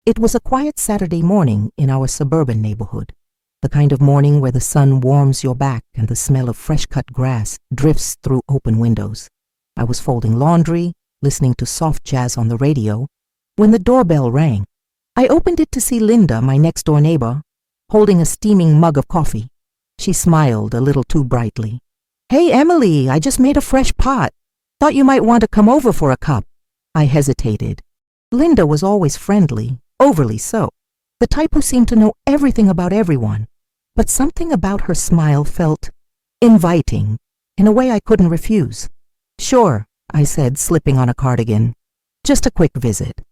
It was a quiet Saturday morning in our suburban neighborhood, the kind of morning where the sun warms your back and the smell of fresh-cut grass drifts through open windows. I was folding laundry, listening to soft jazz on the radio, when the doorbell rang. I opened it to see Linda, my next-door neighbor, holding a steaming mug of coffee. She smiled a little too brightly. "Hey, Emily, I just made a fresh pot. Thought you might want to come over for a cup." I hesitated. Linda was always friendly, overly so, the type who seemed to know everything about everyone, but something about her smile felt inviting, in a way I couldn't refuse. "Sure," I said, slipping on a cardigan. "Just a quick visit."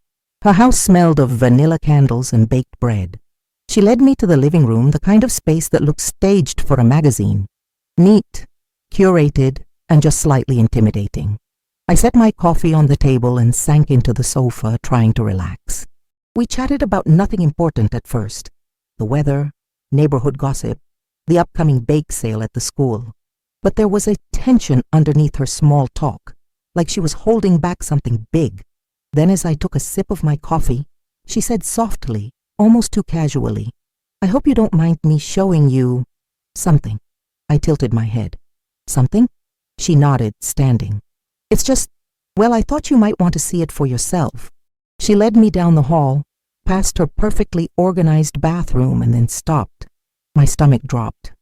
Her house smelled of vanilla candles and baked bread. She led me to the living room, the kind of space that looked staged for a magazine. Neat, curated, and just slightly intimidating. I set my coffee on the table and sank into the sofa, trying to relax. We chatted about nothing important at first. The weather, neighborhood gossip, the upcoming bake sale at the school. But there was a tension underneath her small talk, like she was holding back something big. Then as I took a sip of my coffee, she said softly, almost too casually, "I hope you don't mind me showing you something." I tilted my head. "Something?" She nodded, standing. "It's just, well, I thought you might want to see it for yourself." She led me down the hall, past her perfectly organized bathroom, and then stopped. My stomach dropped.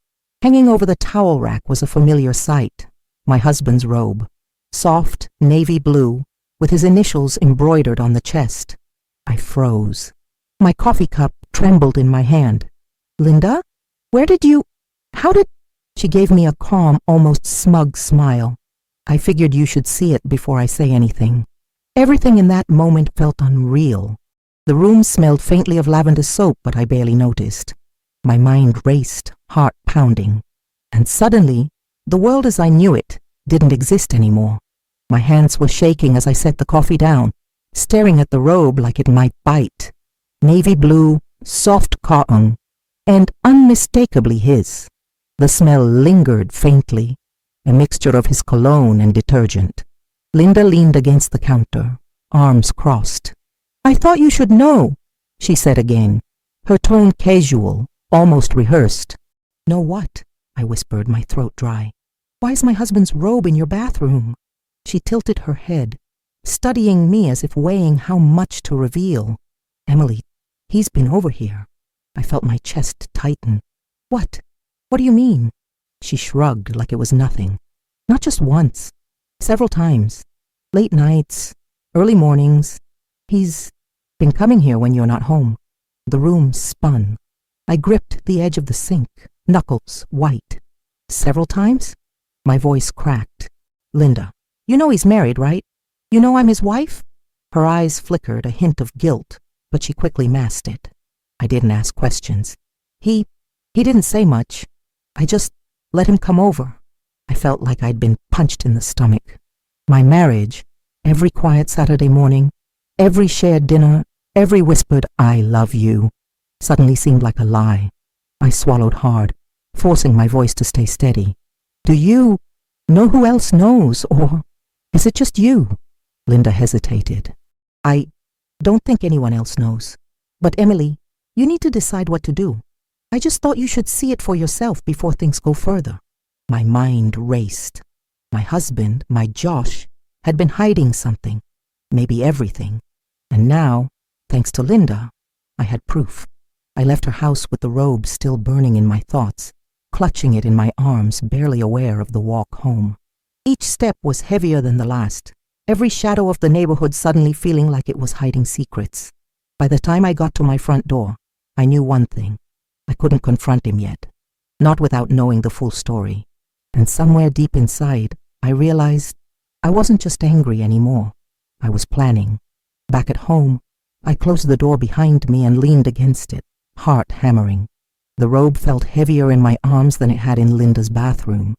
Hanging over the towel rack was a familiar sight, my husband's robe, soft navy blue, with his initials embroidered on the chest. I froze. My coffee cup trembled in my hand. "Linda, how did—" She gave me a calm, almost smug smile. "I figured you should see it before I say anything." Everything in that moment felt unreal. The room smelled faintly of lavender soap, but I barely noticed. My mind raced, heart pounding. And suddenly, the world as I knew it didn't exist anymore. My hands were shaking as I set the coffee down, staring at the robe like it might bite. Navy blue, soft cotton, and unmistakably his. The smell lingered faintly, a mixture of his cologne and detergent. Linda leaned against the counter, arms crossed. "I thought you should know," she said again, her tone casual, almost rehearsed. "Know what?" I whispered, my throat dry. "Why is my husband's robe in your bathroom?" She tilted her head, studying me as if weighing how much to reveal. "Emily, he's been over here." I felt my chest tighten. "What? What do you mean?" She shrugged like it was nothing. "Not just once. Several times. Late nights, early mornings. He's been coming here when you're not home." The room spun. I gripped the edge of the sink, knuckles white. "Several times?" My voice cracked. "Linda, you know he's married, right? You know I'm his wife?" Her eyes flickered, a hint of guilt, but she quickly masked it. I didn't ask questions. He didn't say much. I just let him come over. I felt like I'd been punched in the stomach. My marriage, every quiet Saturday morning, every shared dinner, every whispered "I love you," suddenly seemed like a lie. I swallowed hard, forcing my voice to stay steady. "Do you know who else knows, or is it just you?" Linda hesitated. "I don't think anyone else knows. But Emily, you need to decide what to do. I just thought you should see it for yourself before things go further." My mind raced. My husband, my Josh, had been hiding something, maybe everything. And now, thanks to Linda, I had proof. I left her house with the robe still burning in my thoughts, clutching it in my arms, barely aware of the walk home. Each step was heavier than the last, every shadow of the neighborhood suddenly feeling like it was hiding secrets. By the time I got to my front door, I knew one thing. I couldn't confront him yet, not without knowing the full story. And somewhere deep inside, I realized I wasn't just angry anymore. I was planning. Back at home, I closed the door behind me and leaned against it, heart hammering. The robe felt heavier in my arms than it had in Linda's bathroom.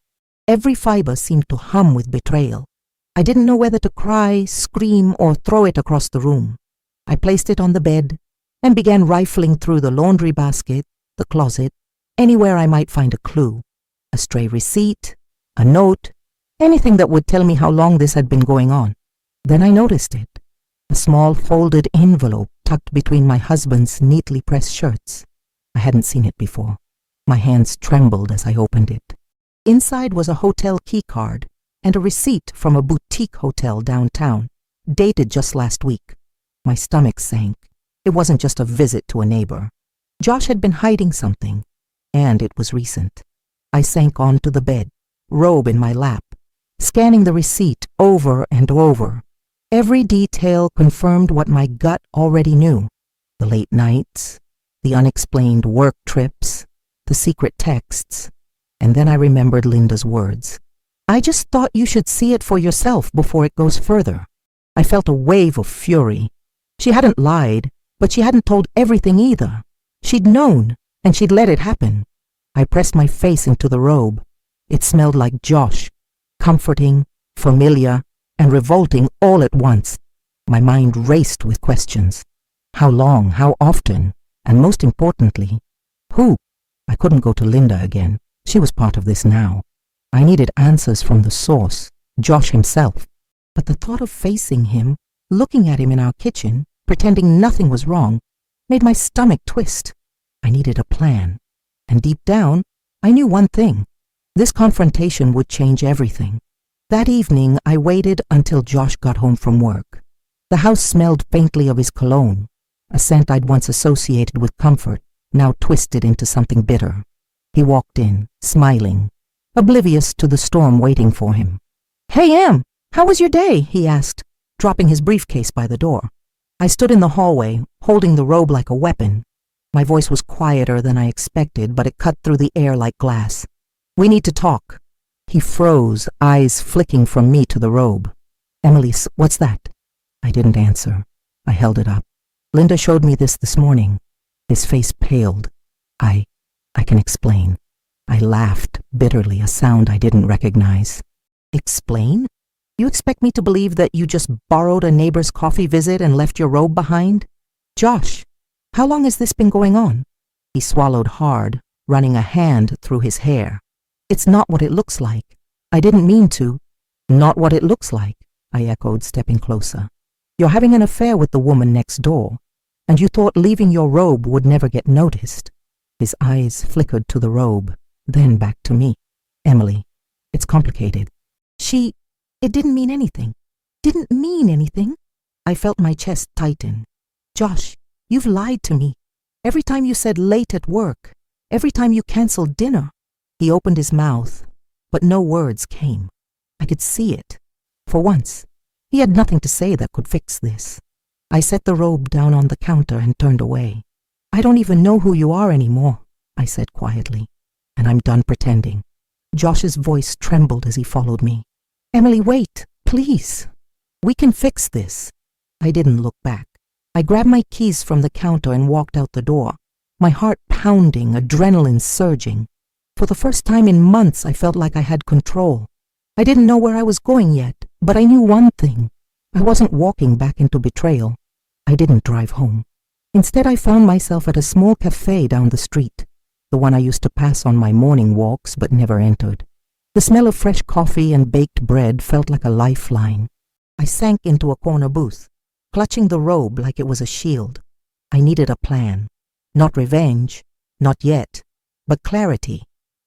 Every fiber seemed to hum with betrayal. I didn't know whether to cry, scream, or throw it across the room. I placed it on the bed and began rifling through the laundry basket, the closet, anywhere I might find a clue. A stray receipt, a note, anything that would tell me how long this had been going on. Then I noticed it. a small folded envelope tucked between my husband's neatly pressed shirts. I hadn't seen it before. My hands trembled as I opened it. Inside was a hotel key card and a receipt from a boutique hotel downtown, dated just last week. My stomach sank. It wasn't just a visit to a neighbor. Josh had been hiding something, and it was recent. I sank onto the bed, robe in my lap, scanning the receipt over and over. Every detail confirmed what my gut already knew. The late nights, the unexplained work trips, the secret texts. And then I remembered Linda's words. I just thought you should see it for yourself before it goes further. I felt a wave of fury. She hadn't lied, but she hadn't told everything either. She'd known, and she'd let it happen. I pressed my face into the robe. It smelled like Josh, comforting, familiar, and revolting all at once. My mind raced with questions. How long? How often? And most importantly, who? I couldn't go to Linda again. She was part of this now. I needed answers from the source, Josh himself. But the thought of facing him, looking at him in our kitchen, pretending nothing was wrong, made my stomach twist. I needed a plan. And deep down, I knew one thing. This confrontation would change everything. That evening, I waited until Josh got home from work. The house smelled faintly of his cologne, a scent I'd once associated with comfort, now twisted into something bitter. He walked in, smiling, oblivious to the storm waiting for him. "Hey, Em, how was your day?" he asked, dropping his briefcase by the door. I stood in the hallway, holding the robe like a weapon. My voice was quieter than I expected, but it cut through the air like glass. "We need to talk." He froze, eyes flicking from me to the robe. "Emily, what's that?" I didn't answer. I held it up. "Linda showed me this morning." His face paled. I can explain." I laughed bitterly, a sound I didn't recognize. "Explain? You expect me to believe that you just borrowed a neighbor's coffee visit and left your robe behind? Josh, how long has this been going on?" He swallowed hard, running a hand through his hair. "It's not what it looks like. I didn't mean to." "Not what it looks like," I echoed, stepping closer. "You're having an affair with the woman next door, and you thought leaving your robe would never get noticed." His eyes flickered to the robe, then back to me. "Emily, it's complicated." It didn't mean anything. Didn't mean anything. I felt my chest tighten. "Josh, you've lied to me. Every time you said late at work, every time you canceled dinner." He opened his mouth, but no words came. I could see it. For once, he had nothing to say that could fix this. I set the robe down on the counter and turned away. "I don't even know who you are anymore," I said quietly, "and I'm done pretending." Josh's voice trembled as he followed me. "Emily, wait, please. We can fix this." I didn't look back. I grabbed my keys from the counter and walked out the door, my heart pounding, adrenaline surging. For the first time in months, I felt like I had control. I didn't know where I was going yet, but I knew one thing. I wasn't walking back into betrayal. I didn't drive home. Instead, I found myself at a small cafe down the street, the one I used to pass on my morning walks but never entered. The smell of fresh coffee and baked bread felt like a lifeline. I sank into a corner booth, clutching the robe like it was a shield. I needed a plan. Not revenge, not yet, but clarity.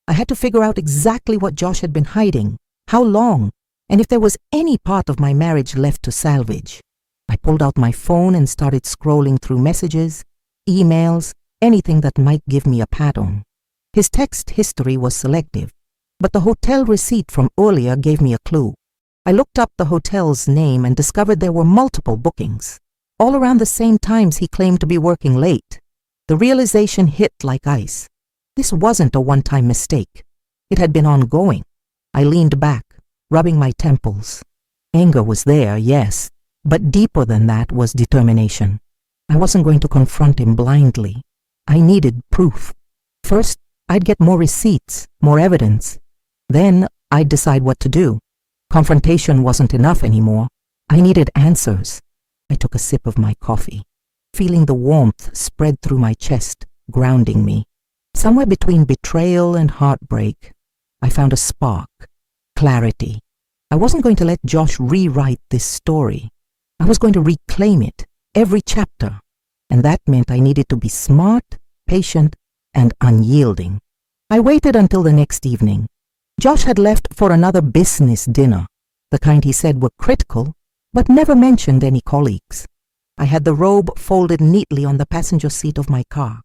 I had to figure out exactly what Josh had been hiding, how long, and if there was any part of my marriage left to salvage. I pulled out my phone and started scrolling through messages, emails, anything that might give me a pattern. His text history was selective, but the hotel receipt from earlier gave me a clue. I looked up the hotel's name and discovered there were multiple bookings, all around the same times he claimed to be working late. The realization hit like ice. This wasn't a one-time mistake. It had been ongoing. I leaned back, rubbing my temples. Anger was there, yes, but deeper than that was determination. I wasn't going to confront him blindly. I needed proof. First, I'd get more receipts, more evidence. Then, I'd decide what to do. Confrontation wasn't enough anymore. I needed answers. I took a sip of my coffee, feeling the warmth spread through my chest, grounding me. Somewhere between betrayal and heartbreak, I found a spark, clarity. I wasn't going to let Josh rewrite this story. I was going to reclaim it, every chapter, and that meant I needed to be smart, patient, and unyielding. I waited until the next evening. Josh had left for another business dinner, the kind he said were critical, but never mentioned any colleagues. I had the robe folded neatly on the passenger seat of my car.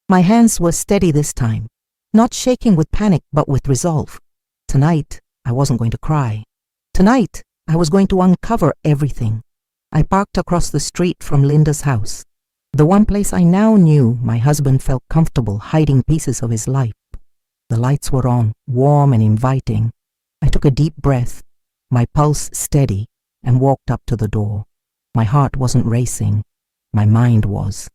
My hands were steady this time, not shaking with panic but with resolve. Tonight, I wasn't going to cry. Tonight, I was going to uncover everything. I parked across the street from Linda's house, the one place I now knew my husband felt comfortable hiding pieces of his life. The lights were on, warm and inviting. I took a deep breath, my pulse steady, and walked up to the door. My heart wasn't racing. My mind was.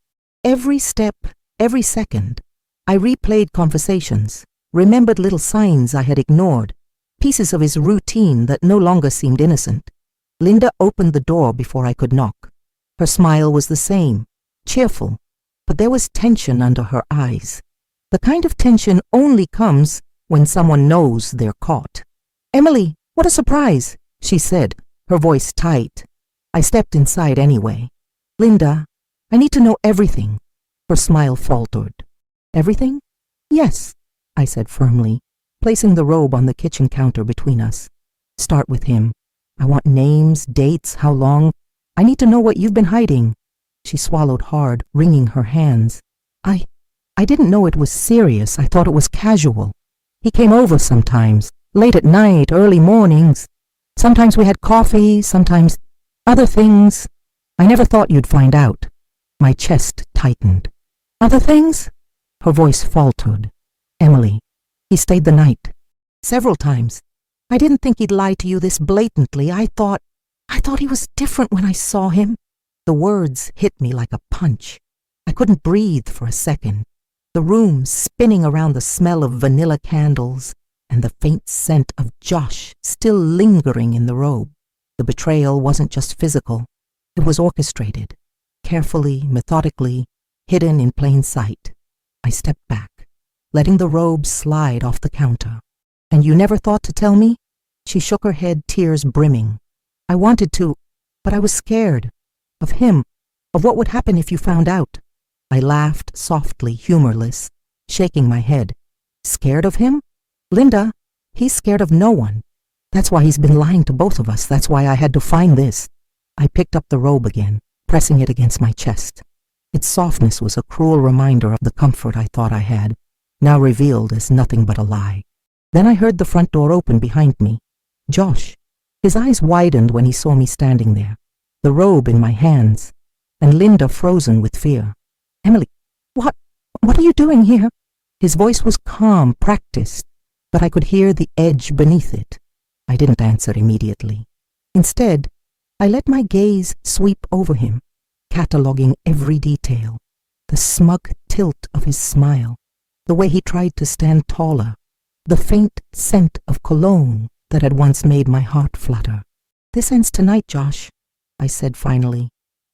Every step, every second, I replayed conversations, remembered little signs I had ignored, pieces of his routine that no longer seemed innocent. Linda opened the door before I could knock. Her smile was the same, cheerful, but there was tension under her eyes. The kind of tension only comes when someone knows they're caught. "Emily, what a surprise," she said, her voice tight. I stepped inside anyway. "Linda, I need to know everything." Her smile faltered. "Everything?" "Yes," I said firmly, placing the robe on the kitchen counter between us. "Start with him. I want names, dates, how long. I need to know what you've been hiding." She swallowed hard, wringing her hands. I didn't know it was serious. I thought it was casual. He came over sometimes, late at night, early mornings. Sometimes we had coffee, sometimes other things. I never thought you'd find out." My chest tightened. "Other things?" Her voice faltered. "Emily, he stayed the night. Several times. I didn't think he'd lie to you this blatantly. I thought he was different when I saw him." The words hit me like a punch. I couldn't breathe for a second. The room spinning around the smell of vanilla candles and the faint scent of Josh still lingering in the robe. The betrayal wasn't just physical. It was orchestrated, carefully, methodically, hidden in plain sight. I stepped back, letting the robe slide off the counter. "And you never thought to tell me?" She shook her head, tears brimming. "I wanted to, but I was scared. Of him, of what would happen if you found out." I laughed softly, humorless, shaking my head. "Scared of him? Linda, he's scared of no one. That's why he's been lying to both of us. That's why I had to find this." I picked up the robe again, pressing it against my chest. Its softness was a cruel reminder of the comfort I thought I had, now revealed as nothing but a lie. Then I heard the front door open behind me. Josh. His eyes widened when he saw me standing there, the robe in my hands, and Linda frozen with fear. "Emily, what are you doing here?" His voice was calm, practiced, but I could hear the edge beneath it. I didn't answer immediately. Instead, I let my gaze sweep over him, cataloging every detail, the smug tilt of his smile, the way he tried to stand taller, the faint scent of cologne that had once made my heart flutter. "This ends tonight, Josh," I said finally,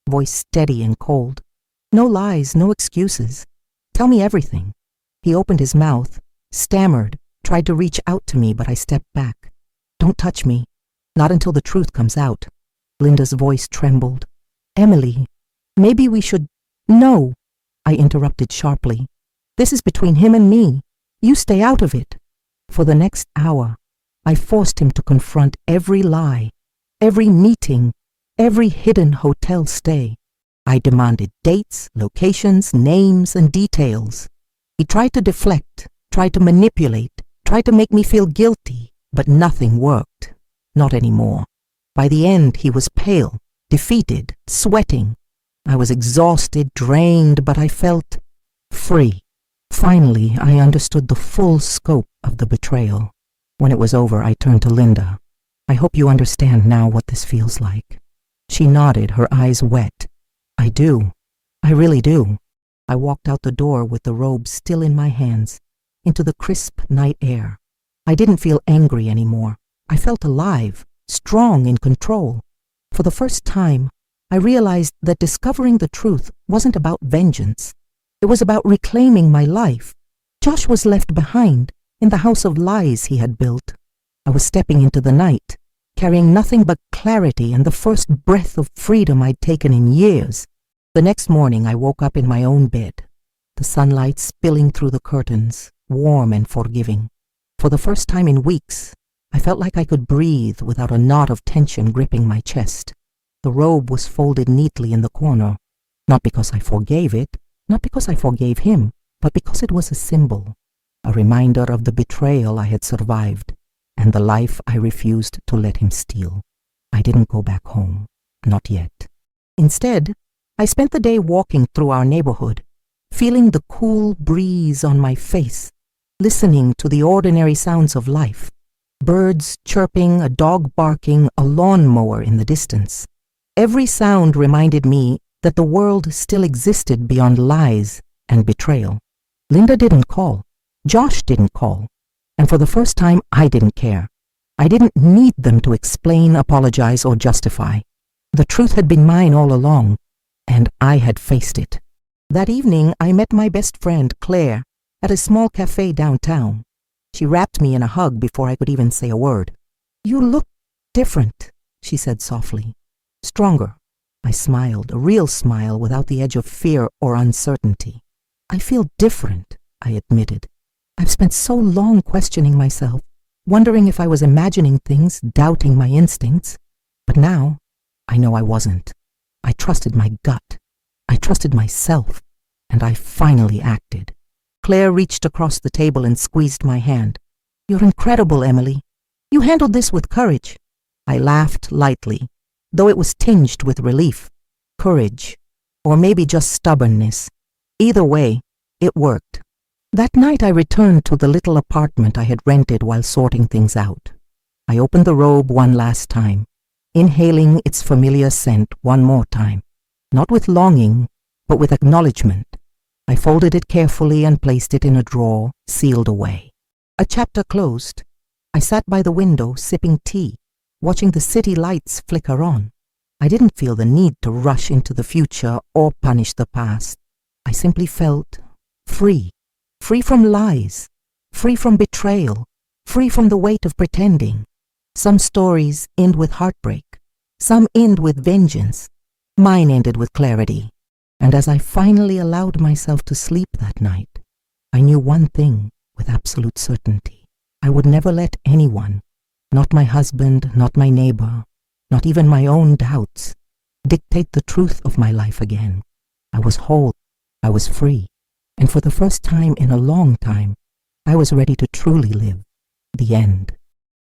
voice steady and cold. "No lies, no excuses. Tell me everything." He opened his mouth, stammered, tried to reach out to me, but I stepped back. "Don't touch me. Not until the truth comes out." Linda's voice trembled. "Emily, maybe we should—" "No," I interrupted sharply. "This is between him and me. You stay out of it." For the next hour, I forced him to confront every lie, every meeting, every hidden hotel stay. I demanded dates, locations, names, and details. He tried to deflect, tried to manipulate, tried to make me feel guilty, but nothing worked. Not anymore. By the end, he was pale, defeated, sweating. I was exhausted, drained, but I felt free. Finally, I understood the full scope of the betrayal. When it was over, I turned to Linda. "I hope you understand now what this feels like." She nodded, her eyes wet. "I do. I really do." I walked out the door with the robe still in my hands, into the crisp night air. I didn't feel angry anymore. I felt alive, strong, in control. For the first time, I realized that discovering the truth wasn't about vengeance. It was about reclaiming my life. Josh was left behind in the house of lies he had built. I was stepping into the night, carrying nothing but clarity and the first breath of freedom I'd taken in years. The next morning I woke up in my own bed, the sunlight spilling through the curtains, warm and forgiving. For the first time in weeks, I felt like I could breathe without a knot of tension gripping my chest. The robe was folded neatly in the corner, not because I forgave it, not because I forgave him, but because it was a symbol, a reminder of the betrayal I had survived and the life I refused to let him steal. I didn't go back home, not yet. Instead, I spent the day walking through our neighborhood, feeling the cool breeze on my face, listening to the ordinary sounds of life. Birds chirping, a dog barking, a lawnmower in the distance. Every sound reminded me that the world still existed beyond lies and betrayal. Linda didn't call. Josh didn't call. And for the first time, I didn't care. I didn't need them to explain, apologize, or justify. The truth had been mine all along, and I had faced it. That evening, I met my best friend, Claire, at a small cafe downtown. She wrapped me in a hug before I could even say a word. "You look different," she said softly. "Stronger." I smiled, a real smile without the edge of fear or uncertainty. "I feel different," I admitted. "I've spent so long questioning myself, wondering if I was imagining things, doubting my instincts. But now, I know I wasn't. I trusted my gut. I trusted myself, and I finally acted." Claire reached across the table and squeezed my hand. "You're incredible, Emily. You handled this with courage." I laughed lightly, though it was tinged with relief. Courage, or maybe just stubbornness. Either way, it worked. That night I returned to the little apartment I had rented while sorting things out. I opened the robe one last time, inhaling its familiar scent one more time, not with longing, but with acknowledgement. I folded it carefully and placed it in a drawer, sealed away. A chapter closed. I sat by the window, sipping tea, watching the city lights flicker on. I didn't feel the need to rush into the future or punish the past. I simply felt free. Free from lies, free from betrayal, free from the weight of pretending. Some stories end with heartbreak. Some end with vengeance. Mine ended with clarity. And as I finally allowed myself to sleep that night, I knew one thing with absolute certainty. I would never let anyone, not my husband, not my neighbor, not even my own doubts, dictate the truth of my life again. I was whole. I was free. And for the first time in a long time, I was ready to truly live. The end.